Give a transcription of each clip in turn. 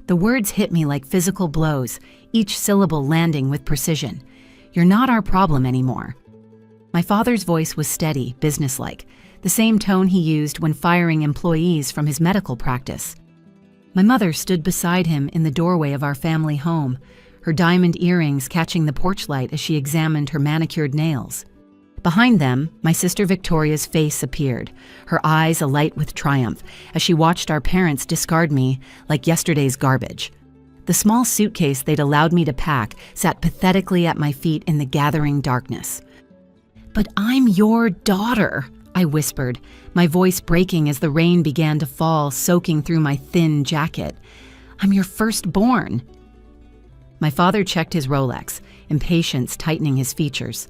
The words hit me like physical blows, each syllable landing with precision. "You're not our problem anymore." My father's voice was steady, businesslike, the same tone he used when firing employees from his medical practice. My mother stood beside him in the doorway of our family home, her diamond earrings catching the porch light as she examined her manicured nails. Behind them, my sister Victoria's face appeared, her eyes alight with triumph as she watched our parents discard me like yesterday's garbage. The small suitcase they'd allowed me to pack sat pathetically at my feet in the gathering darkness. "But I'm your daughter," I whispered, my voice breaking as the rain began to fall, soaking through my thin jacket. "I'm your firstborn." My father checked his Rolex, impatience tightening his features.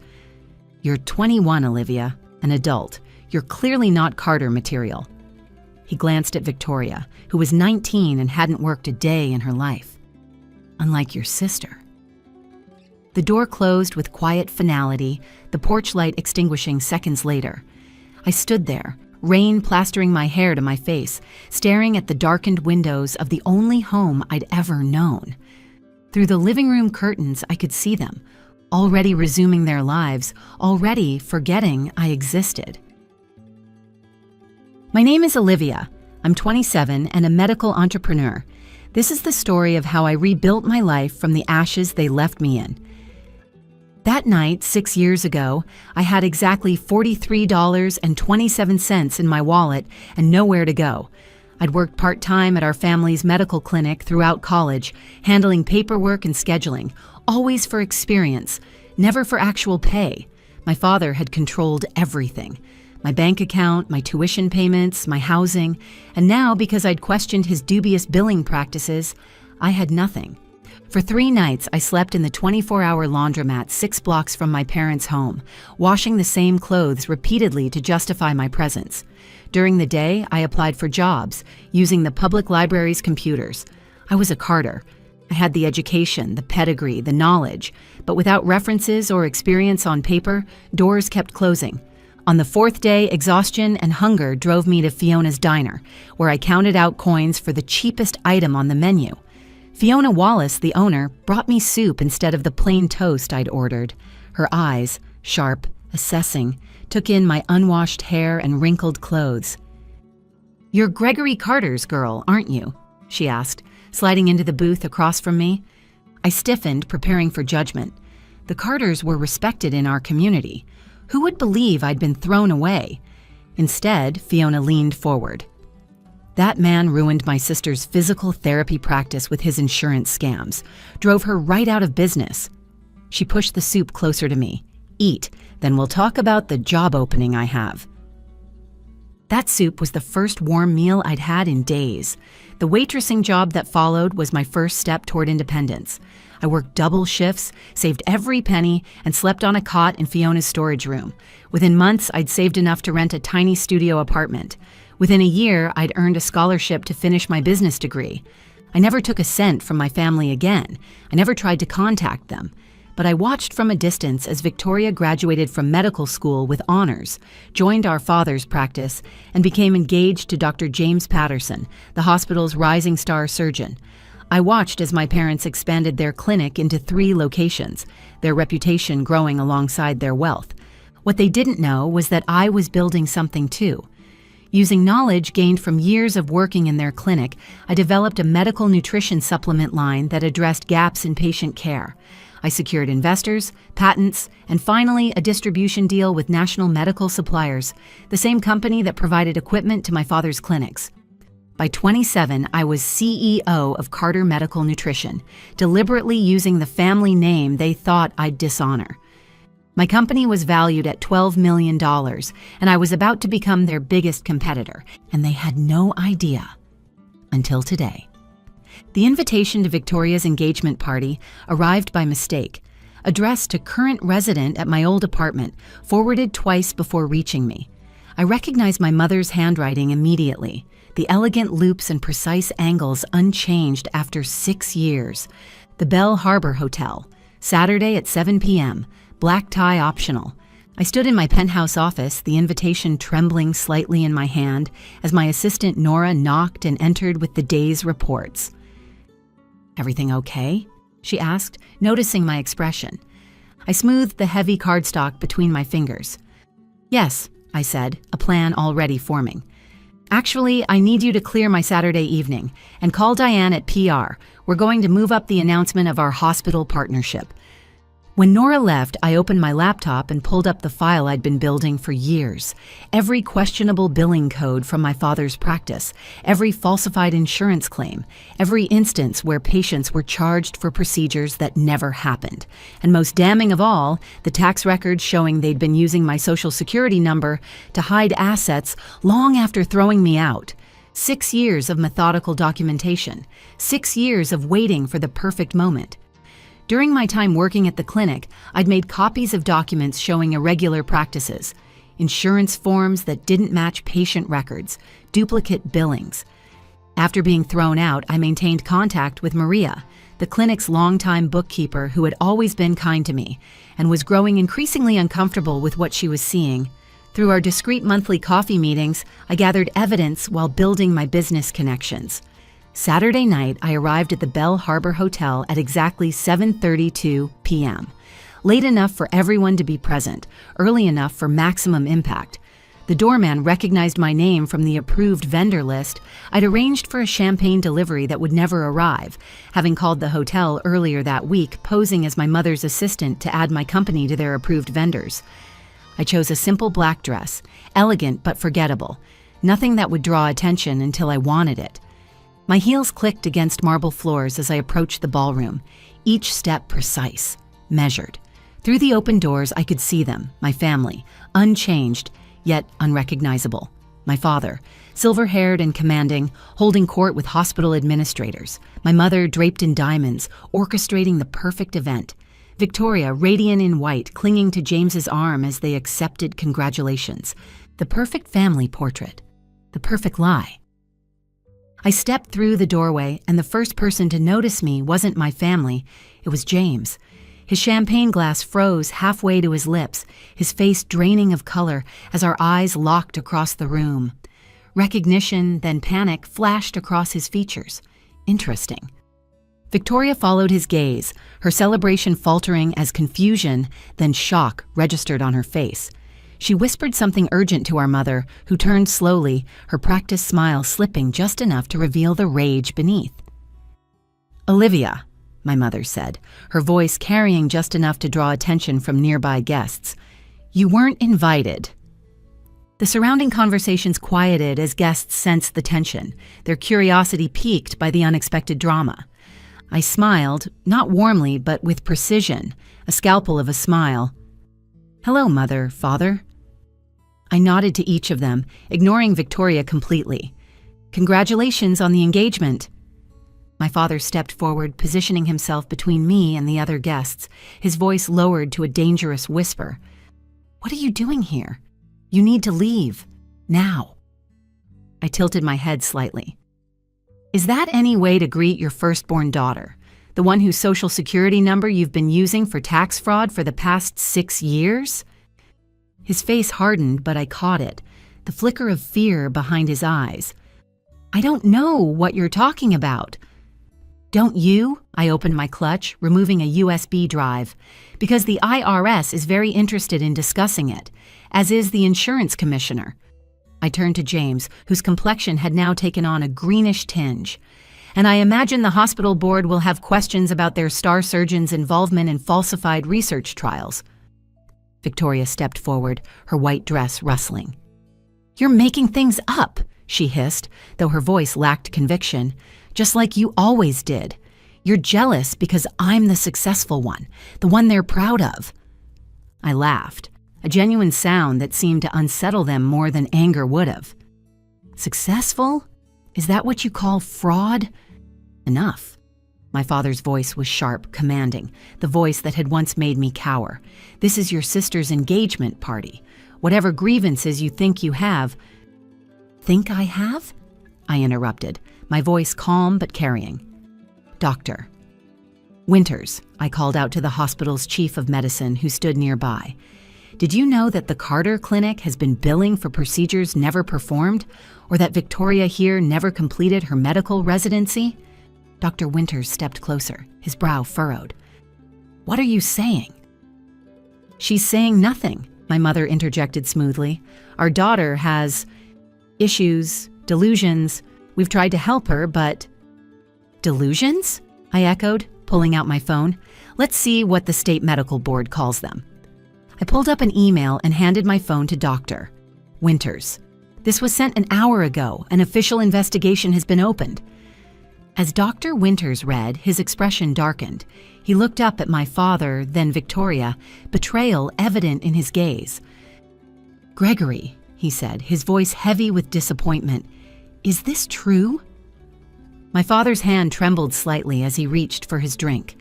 "You're 21, Olivia, an adult. You're clearly not Carter material." He glanced at Victoria, who was 19 and hadn't worked a day in her life. "Unlike your sister." The door closed with quiet finality, the porch light extinguishing seconds later. I stood there, rain plastering my hair to my face, staring at the darkened windows of the only home I'd ever known. Through the living room curtains, I could see them, already resuming their lives, already forgetting I existed. My name is Olivia. I'm 27 and a medical entrepreneur. This is the story of how I rebuilt my life from the ashes they left me in. That night, 6 years ago, I had exactly $43.27 in my wallet and nowhere to go. I'd worked part-time at our family's medical clinic throughout college, handling paperwork and scheduling, always for experience, never for actual pay. My father had controlled everything. My bank account, my tuition payments, my housing, and now, because I'd questioned his dubious billing practices, I had nothing. For 3 nights, I slept in the 24-hour laundromat 6 blocks from my parents' home, washing the same clothes repeatedly to justify my presence. During the day, I applied for jobs, using the public library's computers. I was a Carter. I had the education, the pedigree, the knowledge, but without references or experience on paper, doors kept closing. On the 4th day, exhaustion and hunger drove me to Fiona's Diner, where I counted out coins for the cheapest item on the menu. Fiona Wallace, the owner, brought me soup instead of the plain toast I'd ordered. Her eyes, sharp, assessing, took in my unwashed hair and wrinkled clothes. "You're Gregory Carter's girl, aren't you?" she asked, sliding into the booth across from me. I stiffened, preparing for judgment. The Carters were respected in our community. Who would believe I'd been thrown away? Instead, Fiona leaned forward. "That man ruined my sister's physical therapy practice with his insurance scams, drove her right out of business." She pushed the soup closer to me. "Eat, then we'll talk about the job opening I have." That soup was the first warm meal I'd had in days. The waitressing job that followed was my first step toward independence. I worked double shifts, saved every penny, and slept on a cot in Fiona's storage room. Within months, I'd saved enough to rent a tiny studio apartment. Within a year, I'd earned a scholarship to finish my business degree. I never took a cent from my family again. I never tried to contact them. But I watched from a distance as Victoria graduated from medical school with honors, joined our father's practice, and became engaged to Dr. James Patterson, the hospital's rising star surgeon. I watched as my parents expanded their clinic into 3 locations, their reputation growing alongside their wealth. What they didn't know was that I was building something too. Using knowledge gained from years of working in their clinic, I developed a medical nutrition supplement line that addressed gaps in patient care. I secured investors, patents, and finally a distribution deal with National Medical Suppliers, the same company that provided equipment to my father's clinics. By 27, I was CEO of Carter Medical Nutrition, deliberately using the family name they thought I'd dishonor. My company was valued at $12 million, and I was about to become their biggest competitor, and they had no idea. Until today. The invitation to Victoria's engagement party arrived by mistake, addressed to current resident at my old apartment, forwarded twice before reaching me. I recognized my mother's handwriting immediately, the elegant loops and precise angles unchanged after 6 years. The Bell Harbor Hotel, Saturday at 7 p.m., black tie optional. I stood in my penthouse office, the invitation trembling slightly in my hand as my assistant Nora knocked and entered with the day's reports. "Everything okay?" she asked, noticing my expression. I smoothed the heavy cardstock between my fingers. "Yes," I said, a plan already forming. "Actually, I need you to clear my Saturday evening and call Diane at PR. We're going to move up the announcement of our hospital partnership." When Nora left, I opened my laptop and pulled up the file I'd been building for years. Every questionable billing code from my father's practice, every falsified insurance claim, every instance where patients were charged for procedures that never happened. And most damning of all, the tax records showing they'd been using my social security number to hide assets long after throwing me out. 6 years of methodical documentation, 6 years of waiting for the perfect moment. During my time working at the clinic, I'd made copies of documents showing irregular practices, insurance forms that didn't match patient records, duplicate billings. After being thrown out, I maintained contact with Maria, the clinic's longtime bookkeeper who had always been kind to me and was growing increasingly uncomfortable with what she was seeing. Through our discreet monthly coffee meetings, I gathered evidence while building my business connections. Saturday night, I arrived at the Bell Harbor Hotel at exactly 7:32 p.m. Late enough for everyone to be present, early enough for maximum impact. The doorman recognized my name from the approved vendor list. I'd arranged for a champagne delivery that would never arrive, having called the hotel earlier that week, posing as my mother's assistant to add my company to their approved vendors. I chose a simple black dress, elegant but forgettable. Nothing that would draw attention until I wanted it. My heels clicked against marble floors as I approached the ballroom, each step precise, measured. Through the open doors, I could see them, my family, unchanged, yet unrecognizable. My father, silver-haired and commanding, holding court with hospital administrators. My mother, draped in diamonds, orchestrating the perfect event. Victoria, radiant in white, clinging to James's arm as they accepted congratulations. The perfect family portrait. The perfect lie. I stepped through the doorway, and the first person to notice me wasn't my family. It was James. His champagne glass froze halfway to his lips, his face draining of color as our eyes locked across the room. Recognition, then panic, flashed across his features. Interesting. Victoria followed his gaze, her celebration faltering as confusion, then shock registered on her face. She whispered something urgent to our mother, who turned slowly, her practiced smile slipping just enough to reveal the rage beneath. "Olivia," my mother said, her voice carrying just enough to draw attention from nearby guests. "You weren't invited." The surrounding conversations quieted as guests sensed the tension, their curiosity piqued by the unexpected drama. I smiled, not warmly but with precision, a scalpel of a smile. "Hello, Mother, Father." I nodded to each of them, ignoring Victoria completely. "Congratulations on the engagement." My father stepped forward, positioning himself between me and the other guests, his voice lowered to a dangerous whisper. "What are you doing here? You need to leave. Now." I tilted my head slightly. "Is that any way to greet your firstborn daughter? The one whose social security number you've been using for tax fraud for the past 6 years?" His face hardened, but I caught it, the flicker of fear behind his eyes. "I don't know what you're talking about." "Don't you?" I opened my clutch, removing a USB drive, "because the IRS is very interested in discussing it, as is the insurance commissioner." I turned to James, whose complexion had now taken on a greenish tinge. "And I imagine the hospital board will have questions about their star surgeon's involvement in falsified research trials." Victoria stepped forward, her white dress rustling. "You're making things up," she hissed, though her voice lacked conviction, "just like you always did. You're jealous because I'm the successful one, the one they're proud of." I laughed, a genuine sound that seemed to unsettle them more than anger would have. "Successful? Is that what you call fraud? Enough." My father's voice was sharp, commanding, the voice that had once made me cower. "This is your sister's engagement party. Whatever grievances you think you have—" "Think I have?" I interrupted, my voice calm but carrying. "Doctor." "Winters," I called out to the hospital's chief of medicine who stood nearby. "Did you know that the Carter Clinic has been billing for procedures never performed, or that Victoria here never completed her medical residency?" Dr. Winters stepped closer, his brow furrowed. "What are you saying?" "She's saying nothing," my mother interjected smoothly. "Our daughter has issues, delusions. We've tried to help her, but—" "Delusions?" I echoed, pulling out my phone. "Let's see what the state medical board calls them." I pulled up an email and handed my phone to Dr. Winters. "This was sent an hour ago. An official investigation has been opened." As Dr. Winters read, his expression darkened. He looked up at my father, then Victoria, betrayal evident in his gaze. "Gregory," he said, his voice heavy with disappointment, "is this true?" My father's hand trembled slightly as he reached for his drink.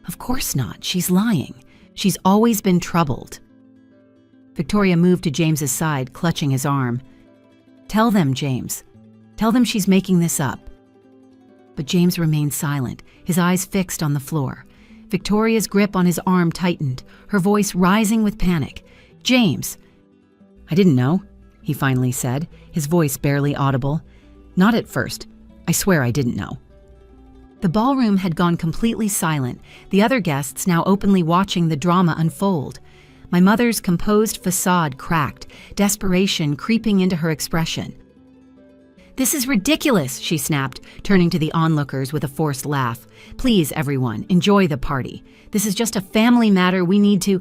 "Of course not. She's lying. She's always been troubled." Victoria moved to James's side, clutching his arm. "Tell them, James. Tell them she's making this up." But James remained silent, his eyes fixed on the floor. Victoria's grip on his arm tightened, her voice rising with panic. "James!" "I didn't know," he finally said, his voice barely audible. "Not at first. I swear I didn't know." The ballroom had gone completely silent, the other guests now openly watching the drama unfold. My mother's composed facade cracked, desperation creeping into her expression. "This is ridiculous," she snapped, turning to the onlookers with a forced laugh. "Please, everyone, enjoy the party. This is just a family matter we need to—"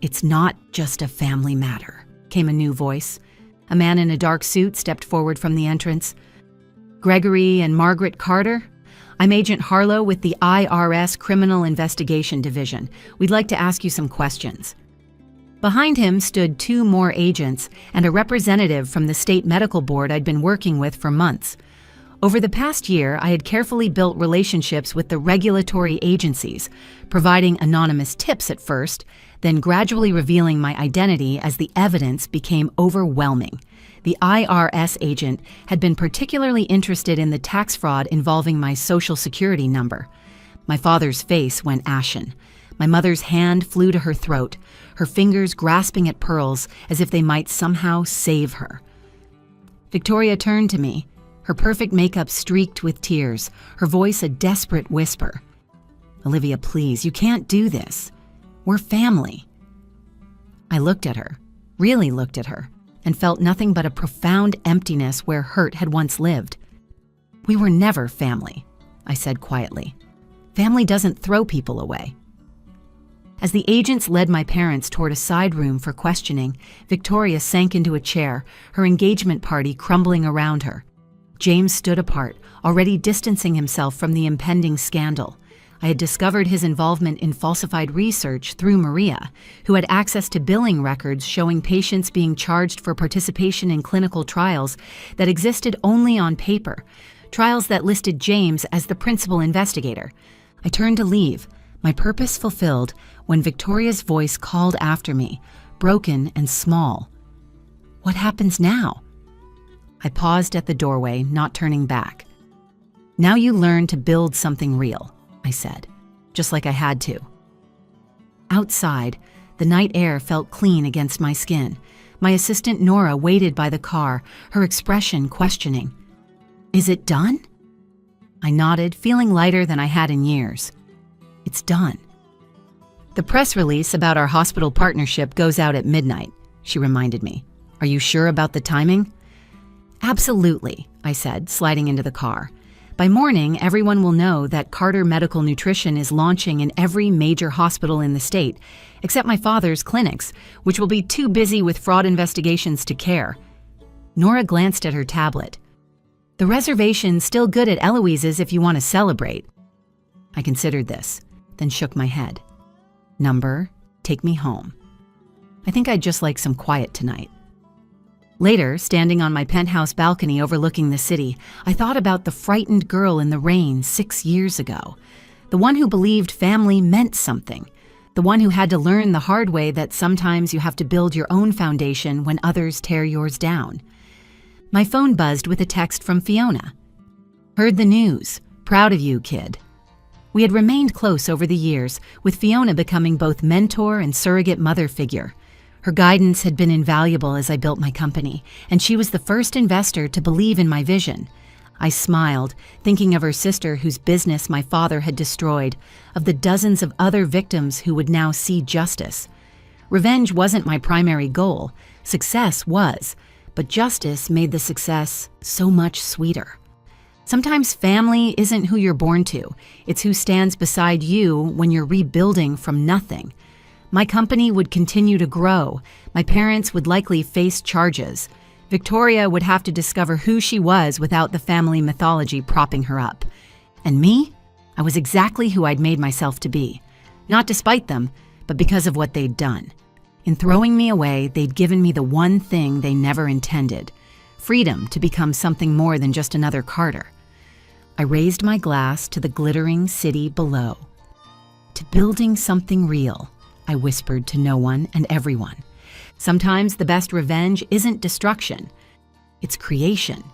"It's not just a family matter," came a new voice. A man in a dark suit stepped forward from the entrance. "Gregory and Margaret Carter? I'm Agent Harlow with the IRS Criminal Investigation Division. We'd like to ask you some questions." Behind him stood two more agents and a representative from the state medical board I'd been working with for months. Over the past year, I had carefully built relationships with the regulatory agencies, providing anonymous tips at first, then gradually revealing my identity as the evidence became overwhelming. The IRS agent had been particularly interested in the tax fraud involving my Social Security number. My father's face went ashen. My mother's hand flew to her throat, her fingers grasping at pearls as if they might somehow save her. Victoria turned to me, her perfect makeup streaked with tears, her voice a desperate whisper. "Olivia, please, you can't do this. We're family." I looked at her, really looked at her, and felt nothing but a profound emptiness where hurt had once lived. "We were never family," I said quietly. "Family doesn't throw people away." As the agents led my parents toward a side room for questioning, Victoria sank into a chair, her engagement party crumbling around her. James stood apart, already distancing himself from the impending scandal. I had discovered his involvement in falsified research through Maria, who had access to billing records showing patients being charged for participation in clinical trials that existed only on paper, trials that listed James as the principal investigator. I turned to leave, my purpose fulfilled, when Victoria's voice called after me, broken and small. "What happens now?" I paused at the doorway, not turning back. "Now you learn to build something real," I said, just like I had to. Outside, the night air felt clean against my skin. My assistant Nora waited by the car, her expression questioning. "Is it done?" I nodded, feeling lighter than I had in years. "It's done." "The press release about our hospital partnership goes out at midnight," she reminded me. "Are you sure about the timing?" "Absolutely," I said, sliding into the car. "By morning, everyone will know that Carter Medical Nutrition is launching in every major hospital in the state, except my father's clinics, which will be too busy with fraud investigations to care." Nora glanced at her tablet. "The reservation's still good at Eloise's if you want to celebrate." I considered this, then shook my head. "Number, take me home. I think I'd just like some quiet tonight." Later, standing on my penthouse balcony overlooking the city, I thought about the frightened girl in the rain 6 years ago. The one who believed family meant something. The one who had to learn the hard way that sometimes you have to build your own foundation when others tear yours down. My phone buzzed with a text from Fiona. "Heard the news. Proud of you, kid." We had remained close over the years, with Fiona becoming both mentor and surrogate mother figure. Her guidance had been invaluable as I built my company, and she was the first investor to believe in my vision. I smiled, thinking of her sister whose business my father had destroyed, of the dozens of other victims who would now see justice. Revenge wasn't my primary goal. Success was, but justice made the success so much sweeter. Sometimes family isn't who you're born to. It's who stands beside you when you're rebuilding from nothing. My company would continue to grow. My parents would likely face charges. Victoria would have to discover who she was without the family mythology propping her up. And me? I was exactly who I'd made myself to be. Not despite them, but because of what they'd done. In throwing me away, they'd given me the one thing they never intended: freedom to become something more than just another Carter. I raised my glass to the glittering city below. To building something real, I whispered to no one and everyone. Sometimes the best revenge isn't destruction, it's creation.